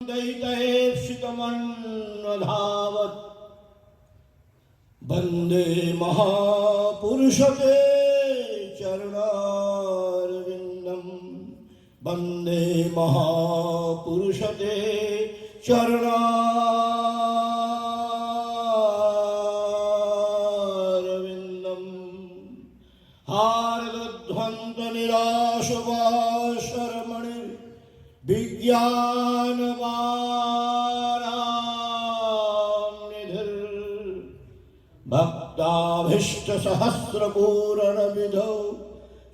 दैतयेप्सितमन्वधावत् वन्दे महापुरुषते चरणारविन्दं वन्दे महापुरुषते चरणारविन्दं हारध्वन्तनिराशवाशरमणि विज्ञानवारानिधिर् भक्ताभीष्टसहस्रपूरणविधौ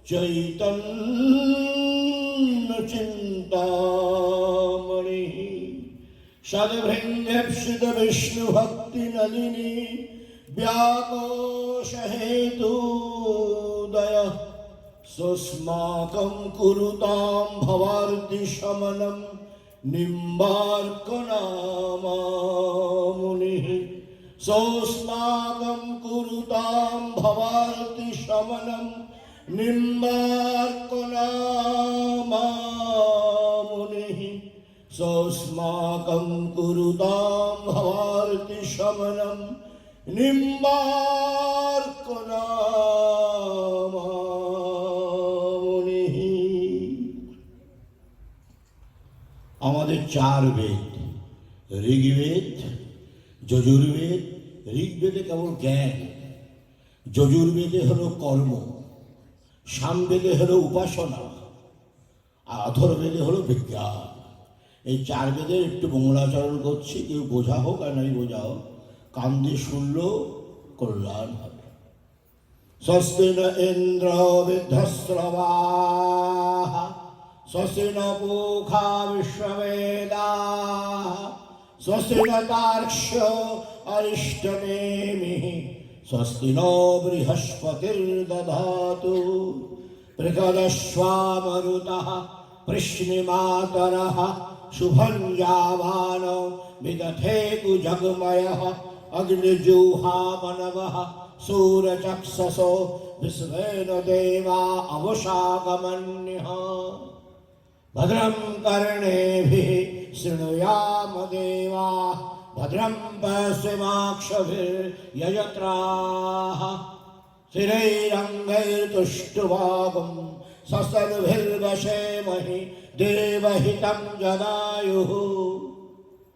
चैतन्यचिन्तामणिः सद्भृङ्गेप्सितविष्णुभक्तिनलिनी व्याकोशहेतुदयः सुस्माकं कुरुतां भवार्तिशमनं निम्बार्कनामामुनिः सोऽस्माकं कुरुतां भवार्तिशमनं निम्बार्कनामामुनिः सोऽस्माकं कुरुतां भवार्तिशमनं निम्बार्कनामामुनिः। আমাদের চার বেদ, ঋগ্বেদ, যজুর্বেদ। ঋগ্বেদে কেবল জ্ঞান, যজুর্বেদে হলো কর্ম, সামবেদে হলো উপাসনা, আর অথর্বেদে হলো বিজ্ঞান। এই চার বেদের একটু মঙ্গলাচরণ করছি, কেউ বোঝা হোক আর নাই বোঝা হোক, কান দিয়ে শুনলেও কল্যাণ হবে। স্বস্তি ন ইন্দ্র বিদ্ধশ্রবাঃ স্বস্তি ন পূষা বিশ্ববেদাঃ স্বস্তি ন তার্ক্ষ্যো অরিষ্টনেমিঃ স্বস্তি নো বৃহস্পতির্দধাতু। পৃথদশ্বামरुतः পৃশ্নিমাতরः শুভং যাবানো বিদধেতু জগময়ः অগ্নিজুহামনवः सूरचक्षसो विश्वेन देवा अवशागमन्यः। भद्रं कर्णेभिः शृणुयाम देवाः भद्रं पश्येमाक्षभिर्यजत्राः स्थिरैरङ्गैर्तुष्टुवागुं सस्तनुभिर्वशेमहि देवहितं जदायुः।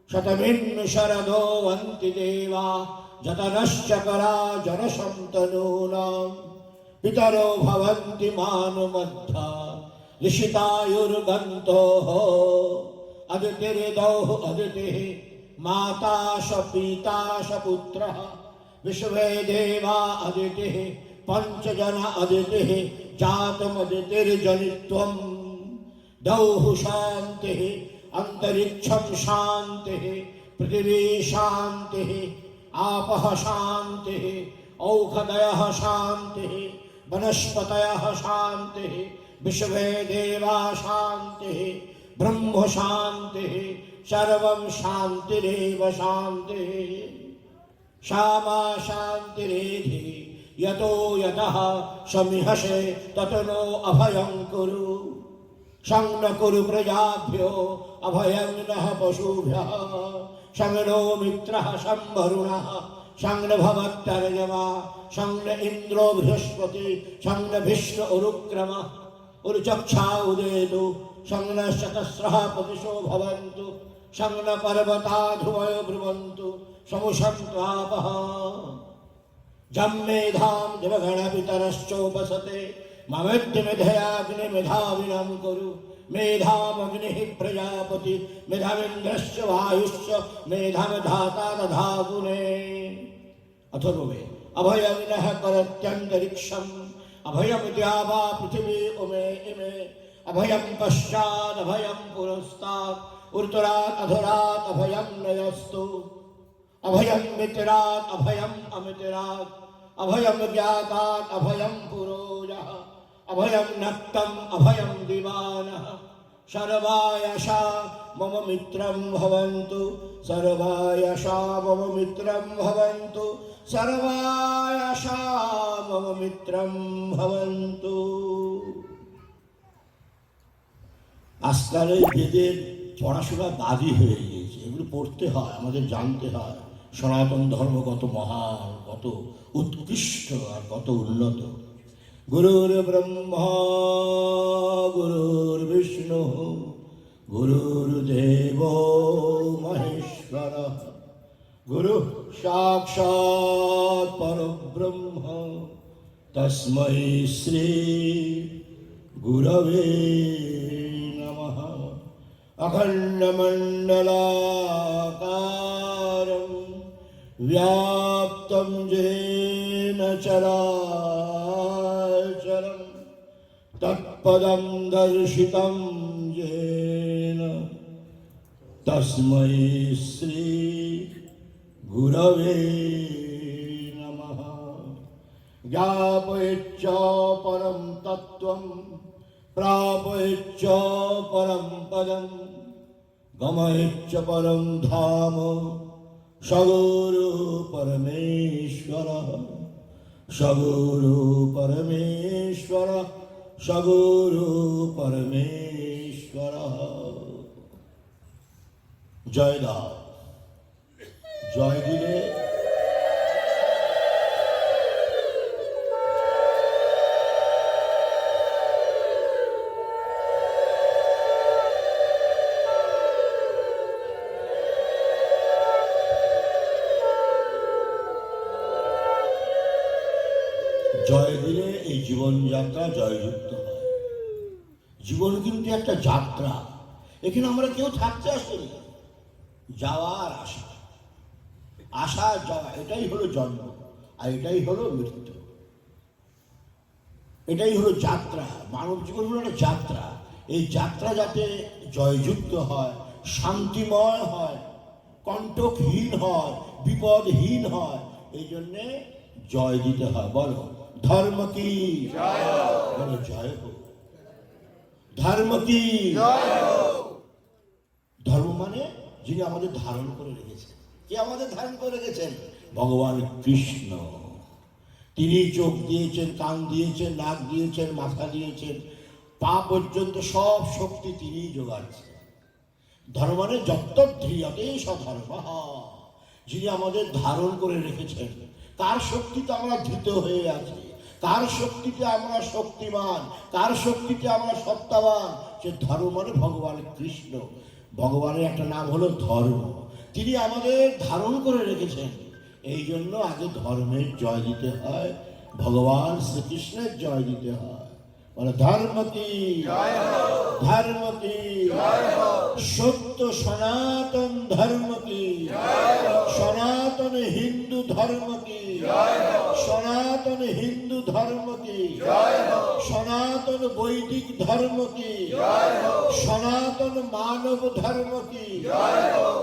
शतमिन् शरदो वन्ति देवा जतनश्चकरा जनसन्तनूनां पितरो भवन्ति मानुमध्या ऋषितायुर्गन्तोः अदितिर्दौः अदितिः माता स पिता स पुत्रः विश्वे देवा अदितिः पञ्चजन अदितिः जातमदितिर्जनित्वं दौः शान्तिः अन्तरिक्षं शान्तिः पृथिवी शान्तिः आपः शान्तिः औषधयः शान्तिः वनस्पतयः शान्तिः विश्वे देवा शान्तिः ब्रह्म शान्तिः सर्वं शान्तिरेव शान्तिः। श्यामा शान्तिरेधि यतो यतः समिहसे ततनो अभयं कुरु संन कुरु प्रजाभ्यो अभयं नः पशुभ्यः संनो मित्रः संवरुणः संन भवत्तर्जमा संन इन्द्रो बृहस्पति संन विष्णु उरुक्रमः उरुचक्षा उदेतु संन शतस्रः प्रतिशो भवन्तु संन पर्वता ध्रुवयो ब्रुवन्तु समुषन्तु आपः। जं मेधां जवगणपितरश्चोपसते ममेद्यमेधयाग्निमेधाविनं कुरु मेधामग्निः प्रजापति मेधाविन्द्रश्च वायुश्च मेधामधाता दधातुने। अथर्ववेद अभयं नः करत्यन्तरिक्षम् अभयमिद्यावा पृथिवी उमे इमे अभयं पश्चात् अभयं पुरस्तात् उत्तरात् अधरात् अभयं नयस्तु अभयं मित्रात् अभयं अमित्रात् अभयं ज्ञातात् अभयं पुरोजः अभयं नक्तम् अभयं दिवानः सर्वायशा मम मित्रं भवन्तु सर्वायशा मम मित्रं भवन्तु सर्वायशा मम मित्रं भवन्तु। আজকাল এই বেদের পড়াশোনা বাদই হয়ে গিয়েছে। এগুলো পড়তে হয়, আমাদের জানতে হয় সনাতন ধর্ম কত মহান, কত উৎকৃষ্ট আর কত উন্নত। গুরুর ব্রহ্মা গুরুর বিষ্ণু গুরুর্দেব মহেশ্বর গুরু সাক্ষাৎ পরব্রহ্ম তস্मै শ্রী গুরবে নমঃ। অখণ্ডমণ্ডলাকারং व्याप्तं येन चराचरं तत्पदं दर्शितं येन तस्मै श्री गुरवे नमः। ज्ञापयेच्च परं तत्त्वं प्रापयेच्च परं पदं गमयेच्च परं धाम सगुरु परमेश्वर सगुरु परमेश्वर सगुरु परमेश्वर। जय दाव जय दिले জয় দিলে এই জীবনযাত্রা জয়যুক্ত হয়। জীবন কিন্তু একটা যাত্রা, এখানে আমরা কেউ থাকতে আসিনি, যাওয়ার আশা, আসা যাওয়া, এটাই হলো জন্ম আর এটাই হলো মৃত্যু, এটাই হলো যাত্রা। মানব জীবন হলো একটা যাত্রা। এই যাত্রা যাতে জয়যুক্ত হয়, শান্তিময় হয়, কণ্টকহীন হয়, বিপদহীন হয়, এই জন্যে জয় দিতে হয়। বলো ধর্ম কি জয় হোক, বলো জয় হোক। ধর্ম কি জয় হোক। ধর্ম মানে যিনি আমাদের ধারণ করে রেখেছেন। কে আমাদের ধারণ করে রেখেছেন? ভগবান কৃষ্ণ। তিনি চোখ দিয়েছেন, কান দিয়েছেন, নাক দিয়েছেন, মাথা দিয়েছেন, পা পর্যন্ত সব শক্তি তিনিই যোগাচ্ছেন। ধর্ম মানে যত্তধ্রিয়তে সধর্ম, যিনি আমাদের ধারণ করে রেখেছেন। কার শক্তিতে আমরা ধৃত হয়ে আছি, কার শক্তিতে আমরা শক্তিমান, কার শক্তিতে আমরা সত্তাবান, সে ধর্ম মানে ভগবান কৃষ্ণ। ভগবানের একটা নাম হলো ধর্ম। তিনি আমাদের ধারণ করে রেখেছেন। এই জন্য আগে ধর্মের জয় দিতে হয়, ভগবান শ্রীকৃষ্ণের জয় দিতে হয়। বলে ধর্ম কি জয় হোক, ধর্ম কি জয় হোক। সত্য সনাতন ধর্ম কি জয় হোক, সনাতন হিন্দু ধর্ম কি জয় হোক, সনাতন হিন্দু ধর্ম কি জয় হোক, সনাতন বৈদিক ধর্ম কি জয় হোক, সনাতন মানব ধর্ম কি জয় হোক,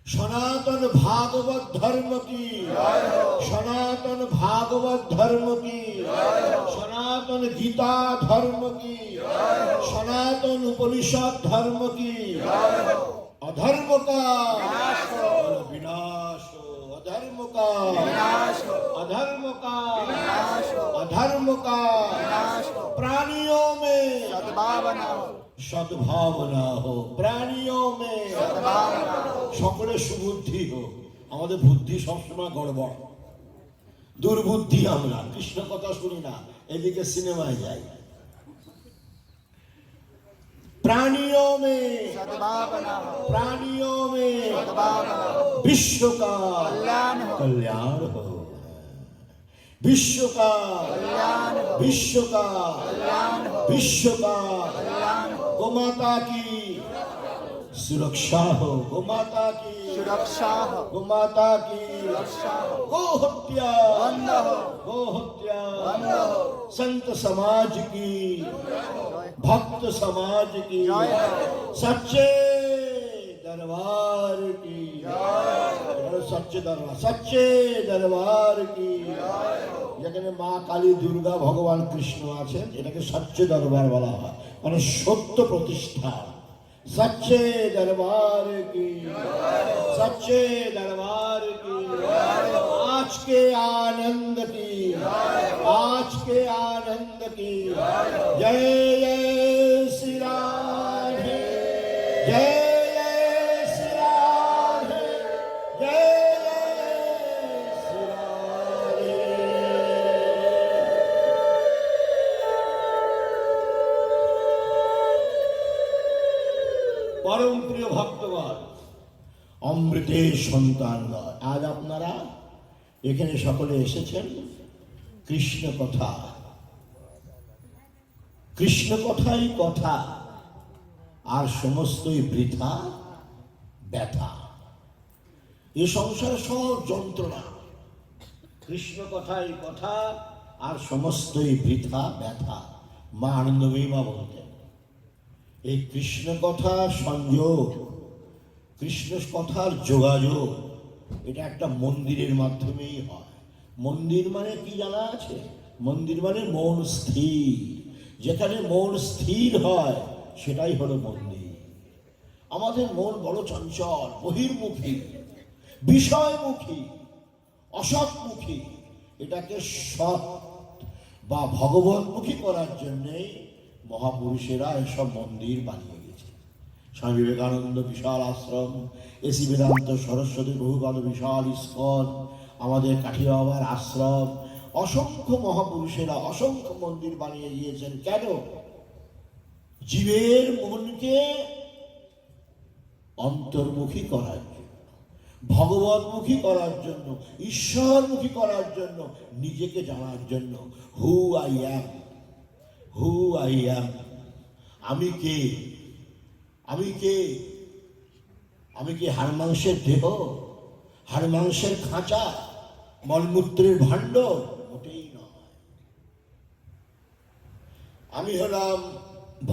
সনাতন ভাগবত ধর্ম কি জয় হোক, সনাতন ভাগবত ধর্ম কি জয় হোক, সনাতন গীতা ধর্ম কি জয় হোক, সনাতন উপনিষদ ধর্ম কি জয় হোক। অধর্ম কা বিনাশ हो, विनाश हो, अधर्म का विनाश हो, अधर्म का विनाश हो, अधर्म का विनाश हो। प्राणियों में सद्भावना हो, सद्भावना हो, प्राणियों में सद्भावना हो। সকলে সুবুদ্ধি হোক। আমাদের বুদ্ধি সবসময় গড়বড়, দুর্বুদ্ধি। আমরা কৃষ্ণ কথা শুনি না, এদিকে সিনেমায় যাই। प्राणियों में सद्भावना हो, प्राणियों में सद्भावना हो, विश्व का कल्याण हो, कल्याण हो, विश्व का कल्याण हो, विश्व का कल्याण हो, विश्व का कल्याण हो। गोमाता की सुरक्षा हो, गोमाता की सुरक्षा हो, गोमाता की सुरक्षा हो। गो हत्या बंद हो, गो हत्या बंद हो। संत समाज की, भक्त समाज की, सच्चे दरबार की, सच्चे दरबार, सच्चे दरबार की। যেখানে মা কালী, দুর্গা, ভগবান কৃষ্ণ আছেন, এটাকে সচ্চে দরবার বলা হয়, মানে সত্য প্রতিষ্ঠা। सच्चे दरबार की, सच्चे दरबार की। आज के आनंद की, आज के आनंद की। जय जय श्री राधे পরম প্রিয় ভক্তগণ, অমৃতের সন্তানগণ, আজ আপনারা এখানে সকলে এসেছেন কৃষ্ণ কথা। কৃষ্ণ কথাই কথা, আর সমস্তই বৃথা ব্যথা। এ সংসার সব যন্ত্রণা। কৃষ্ণ কথাই কথা, আর সমস্তই বৃথা ব্যথা। মা আনন্দময়ী মা বলতেন, এই কৃষ্ণ কথা সংযোগ, কৃষ্ণ কথার যোগাযোগ, এটা একটা মন্দিরের মাধ্যমেই হয়। মন্দির মানে কি জানা আছে? মন্দির মানে মন স্থির। যেখানে মন স্থির হয় সেটাই হলো মন্দির। আমাদের মন বড় চঞ্চল, বহির্মুখী, বিষয়মুখী, অসৎমুখী। এটাকে সৎ বা ভগবতমুখী করার জন্যেই মহাপুরুষেরা এসব মন্দির বানিয়ে গেছে। স্বামী বিবেকানন্দ বিশাল আশ্রম, এসি বেদান্ত সরস্বতী বহুপাদ বিশাল ইস্কন, আমাদের কাঠি বাবার আশ্রম, অসংখ্য মহাপুরুষেরা অসংখ্য মন্দির বানিয়ে গিয়েছেন। কেন? জীবের মনকে অন্তর্মুখী করার জন্য, ভগবতমুখী করার জন্য, ঈশ্বরমুখী করার জন্য, নিজেকে জানার জন্য। Who I am, who I am, আমি কে? আমি কে? আমি কি হাড় মাংসের দেহ, হাড় মাংসের খাঁচা, মলমূত্রের ভাণ্ড? মোটেই নয়। আমি হলাম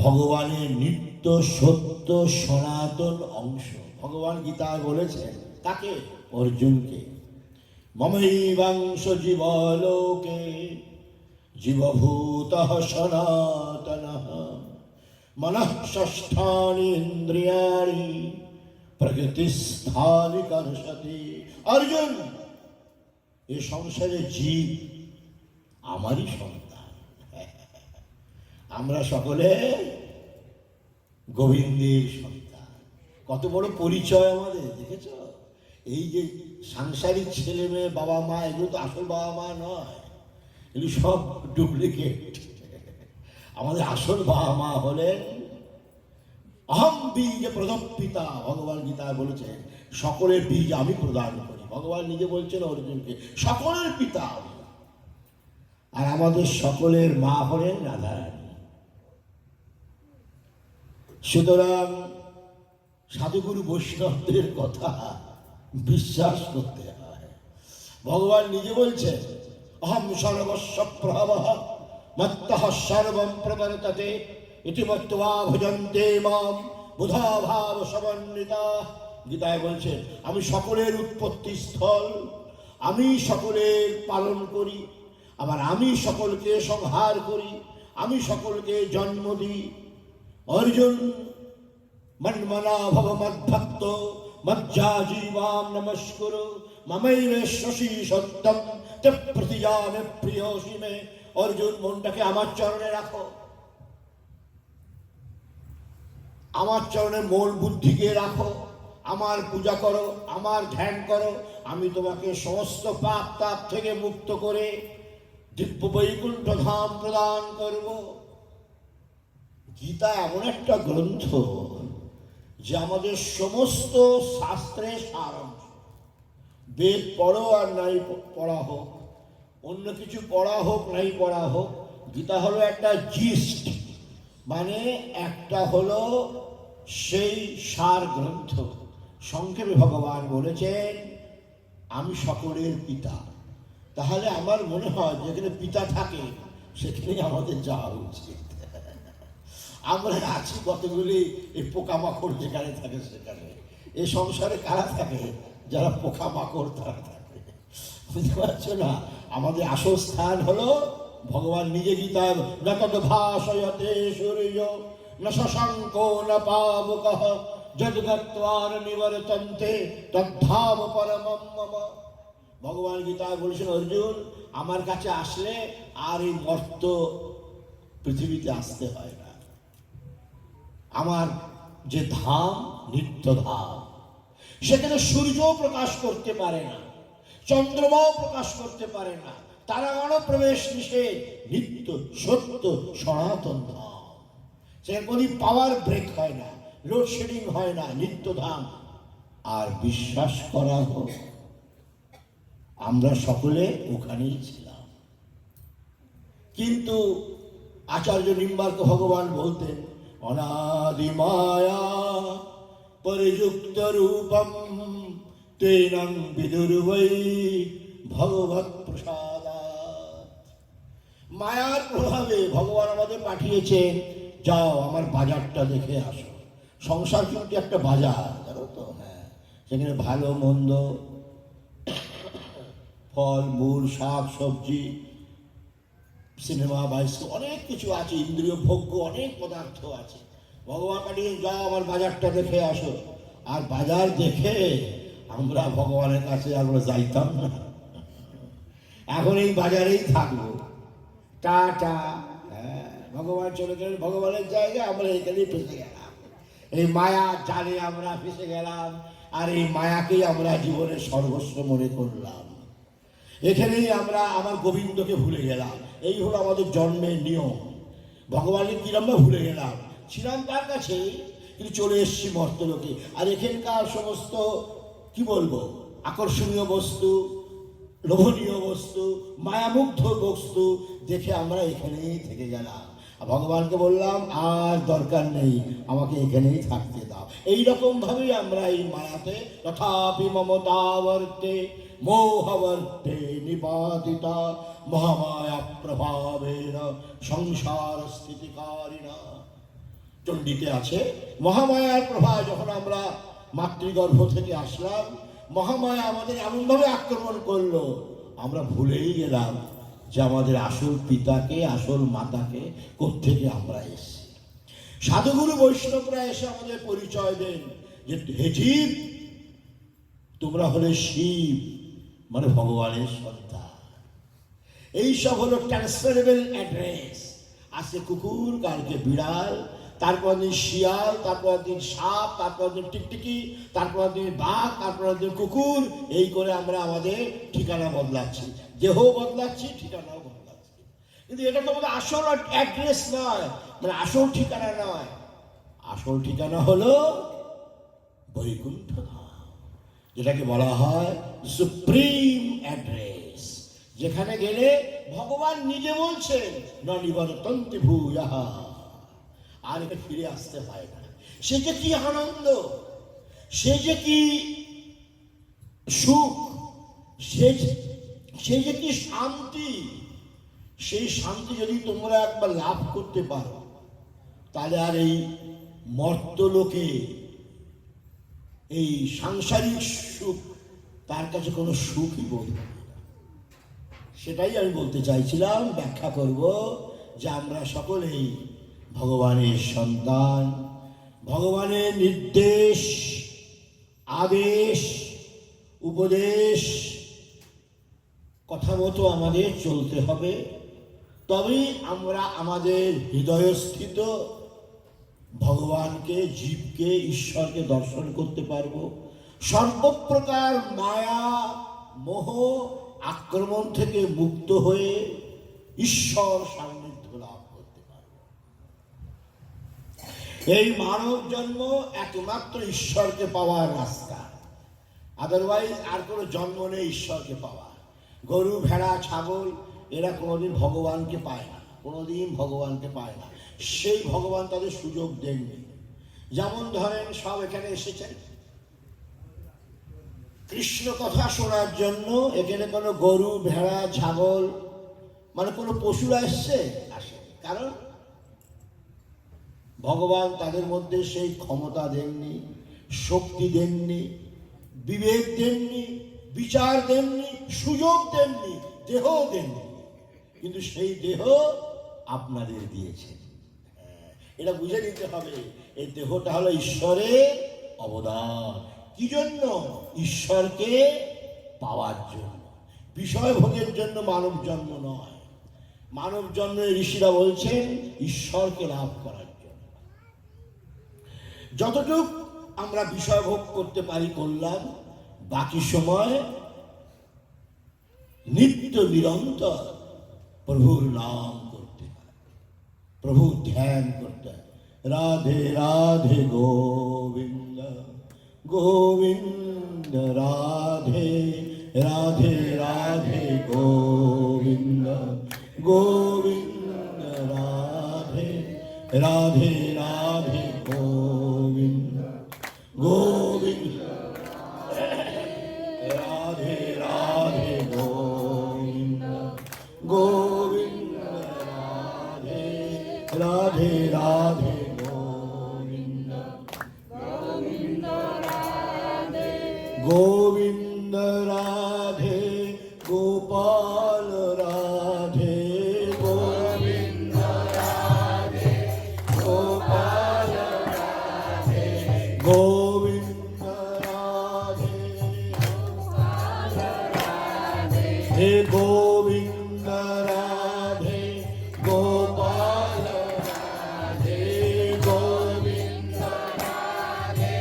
ভগবানের নিত্য সত্য সনাতন অংশ। ভগবান গীতায় বলেছেন, তাকে, অর্জুনকে, মমৈবাংশ জীবলোকে জীবভূতঃ সনাতনঃ মনঃ ষষ্ঠানি ইন্দ্রিয়াণি প্রকৃতিস্থানি কর্ষতি। অর্জুন, এ সংসারে জীব আমারই সন্তান। আমরা সকলে গোবিন্দের সন্তান। কত বড় পরিচয় আমাদের, দেখেছ? এই যে সাংসারিক ছেলে মেয়ে, বাবা মা, এগুলো তো আসল বাবা মা নয়, এগুলো সব ডুপ্লিকেট। আমাদের আসল বাবা মা হলেন অহম বীজ প্রদপিতা। ভগবান গীতায় বলেছেন, সকলের বীজ আমি প্রদান করি। ভগবান নিজে বলছেন অর্জুনকে, সকলের পিতা আমি। আর আমাদের সকলের মা হলেন রাধারানী। সুতরাং সাধুগুরু বৈষ্ণবদের কথা বিশ্বাস করতে হয়। ভগবান নিজে বলছেন, অহম সর্বস্ব প্রভবঃ মত্তঃ সর্বং প্রবর্ততে ইতি মত্ত্বা ভজন্তে মাম বুধা ভাব সমন্বিতাঃ। গীতায় বলছেন, আমি সকলের উৎপত্তি স্থল, আমি সকলের পালন করি, আবার আমি সকলকে সংহার করি, আমি সকলকে জন্ম দিই। অর্জুন, মন্মনা ভব মদ্ভক্ত মজ্জাজীবাম নমস্কুরু মমৈবেশ্বসি সত্যম তে প্রতিজানে প্রিয়সি মে। অর্জুন, মনটাকে আমার চরণে রাখো, আমার চরণে মন বুদ্ধিকে রাখো, আমার পূজা করো, আমার ধ্যান করো, আমি তোমাকে সমস্ত পাপ তাপ থেকে মুক্ত করে দিব্য বৈকুণ্ঠ ধাম প্রদান করব। গীতা এমন একটা গ্রন্থ যে আমাদের সমস্ত শাস্ত্রের সারাংশ। বেদ পড়ো আর নাই পড়া হোক, অন্য কিছু পড়া হোক নাই পড়া হোক, গীতা হলো একটা জিস্ট, মানে একটা হলো সেই সার গ্রন্থ। সংক্ষেপে ভগবান বলেছেন, আমি সকলের পিতা। তাহলে আমার মনে হয় যেখানে পিতা থাকে সেখানেই আমাদের যাওয়া উচিত। আমরা আছি কতগুলি এই পোকামাকড় যেখানে থাকে সেখানে। এই সংসারে কারা থাকে? যারা পোকামাকড় তারা থাকে। বুঝতে পারছো না? আমাদের আসল স্থান হলো ভগবান নিজে গীতায়, না তদ ভাষয়তে সূর্য না শশাঙ্ক না পাবকঃ যদ্গত্বার নিবর্তন্তে তদ্ধাম পরমম মম। ভগবান গীতায় বলেছেন, অর্জুন, আমার কাছে আসলে আর এই মর্ত পৃথিবীতে আসতে হয় না। আমার যে ধাম, নিত্য ধাম, সেখানে সূর্যও প্রকাশ করতে পারে না, চন্দ্রমাও প্রকাশ করতে পারে না, তারাগণও প্রবেশ নিষেধ, নিত্য সত্য সনাতন ধাম। সেখানে কোনো পাওয়ার ব্রেক হয় না, লোডশেডিং হয় না, নিত্যধাম। আর বিশ্বাস করা হোক, আমরা সকলে ওখানেই ছিলাম। কিন্তু আচার্য নিম্বার্ক ভগবান বলতেন, অনাদি মায়া পরিযুক্ত রূপম তেনং বিদুর্বৈ ভগবৎ প্রসাদাৎ। মায়ার প্রভাবে ভগবান আমাদের পাঠিয়েছেন, যাও আমার বাজারটা দেখে আসো। সংসার কিন্তু একটা বাজার, জানো তো? হ্যাঁ, সেখানে ভালো মন্দ, ফল মূল, শাক সবজি, সিনেমা, বাইস্কোপ, অনেক কিছু আছে, ইন্দ্রিয় ভোগ্য অনেক পদার্থ আছে। ভগবান পাঠিয়ে, যাও আমার বাজারটা দেখে আসো। আর বাজার দেখে আমরা ভগবানের কাছে আমরা যাইতাম না, এখন এই বাজারেই থাকবো, টাটা। হ্যাঁ, ভগবান চলে গেলেন ভগবানের জায়গায়, আমরা এখানেই ফেসে গেলাম, এই মায়া জালে আমরা ফেসে গেলাম। আর এই মায়াকেই আমরা জীবনের সর্বস্ব মনে করলাম। এখানেই আমরা আমার গোবিন্দকে ভুলে গেলাম। এই হলো আমাদের জন্মের নিয়ম। ভগবানের কিরম্বা ভুলে গেলাম, ছিলাম তার কাছে, কিন্তু চলে এসছি মর্তলোকে। আর এখানকার সমস্ত কি বলবো, আকর্ষণীয় বস্তু, লোভনীয় বস্তু, মায়ামুগ্ধ বস্তু দেখে আমরা এখানেই থেকে গেলাম। ভগবানকে বললাম, আর দরকার নেই, আমাকে এখানেই থাকতে দাও। এইরকম ভাবেই আমরা এই মায়াতে তথাপি মমতাবর্তে মোহবর্তে নিপাতিতা মহামায়া প্রভাবেন সংসার স্থিতিকারিণা। চণ্ডীতে আছে, মহামায়ার প্রভাব যখন আমরা মাতৃগর্ভ থেকে আসলাম, মহামায়া আমাদের এমনভাবে আক্রমণ করলো, আমরা ভুলেই গেলাম যে আমাদের আসল পিতাকে, আসল মাতাকে কোত্থেকে আমরা এসেছি। সাধুগুরু বৈষ্ণবরা এসে আমাদের পরিচয় দেন যে, হে জীব, তোমরা হলে শিব, মানে ভগবানের সন্তান। এইসব হলো ট্রান্সফারেবল অ্যাড্রেস। আজকে কুকুর, কালকে বিড়াল, তারপর দিন শিয়াল, তারপর দিন সাপ, তারপর দিন টিকটিকি, তারপর দিন বাঘ, তারপর দিন কুকুর। এই করে আমরা আমাদের ঠিকানা বদলাচ্ছি, দেহ বদলাচ্ছি, ঠিকানাও বদলাচ্ছি। কিন্তু এটা তো আমাদের আসল অ্যাড্রেস নয়, মানে আসল ঠিকানা নয়। আসল ঠিকানা হলো বৈকুণ্ঠ ধাম, যেটাকে বলা হয় সুপ্রিম অ্যাড্রেস, যেখানে গেলে ভগবান নিজে বলছেন, না নিবর্তন্তি ভূয়ঃ, আর এটা ফিরে আসতে হয় না। সে যে কি আনন্দ, সে যে কি সুখ, সে যে কি শান্তি। সেই শান্তি যদি তোমরা একবার লাভ করতে পারো, তাহলে আর এই মর্তলোকে এই সাংসারিক সুখ তার কাছে কোনো সুখই বোধ হবে না। সেটাই আমি বলতে চাইছিলাম, ব্যাখ্যা করব যে আমরা সকলেই ভগবানের সন্তান। ভগবানের নির্দেশ, আদেশ, উপদেশ, কথা মতো আমাদের চলতে হবে। তবেই আমরা আমাদের হৃদয়স্থিত ভগবানকে, জীবকে, ঈশ্বরকে দর্শন করতে পারব। সর্বপ্রকার মায়া, মোহ, আক্রমণ থেকে মুক্ত হয়ে ঈশ্বর সান্নিধ্য লাভ করতে পারব। এই মানব জন্ম একমাত্র ঈশ্বরকে পাওয়ার রাস্তা, আদারওয়াইজ আর কোনো জন্ম নেই ঈশ্বরকে পাওয়া। গরু, ভেড়া, ছাগল এরা কোনোদিন ভগবানকে পায় না, কোনোদিন ভগবানকে পায় না। সেই ভগবান তাদের সুযোগ দেননি। যেমন ধরেন, সব এখানে এসেছেন কৃষ্ণ কথা শোনার জন্য। এখানে কোনো গরু, ভেড়া, ছাগল মানে কোনো পশুরা এসছে? আসে। কারণ ভগবান তাদের মধ্যে সেই ক্ষমতা দেননি, শক্তি দেননি, বিবেক দেননি, বিচার দেননি, সুযোগ দেননি, দেহ দেননি। কিন্তু সেই দেহ আপনাদের দিয়েছেন। এটা বুঝে নিতে হবে, এই দেহটা হলো ঈশ্বরের অবদান। কি জন্য? ঈশ্বরকে পাওয়ার জন্য, বিষয় ভোগের জন্য মানব জন্ম নয়। মানব জন্মে ঋষিরা বলছেন ঈশ্বরকে লাভ করার জন্য। যতটুক আমরা বিষয় ভোগ করতে পারি করলাম, বাকি সময় নিত্য নিরন্তর প্রভুর নাম করতে হয়, প্রভুর ধ্যান করতে হয়। রাধে রাধে গোবিন্দ গোবিন্দ রাধে রাধে রাধে গোবিন্দ গোবিন্দ রাধে রাধে রাধে গোবিন্দ গোবিন্দ রাধে রাধে গোবিন্দ গোবিন্দ রাধে রাধে রাধে গোবিন্দ গোবিন্দ রাধে গোপাল রাধে গোবিন্দ রাধে গোপাল রাধে গোবিন্দ রাধে হে গোবিন্দ রাধে গোপাল রাধে গোবিন্দ রাধে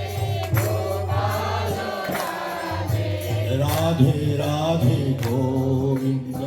রাধে রাধে গোবিন্দ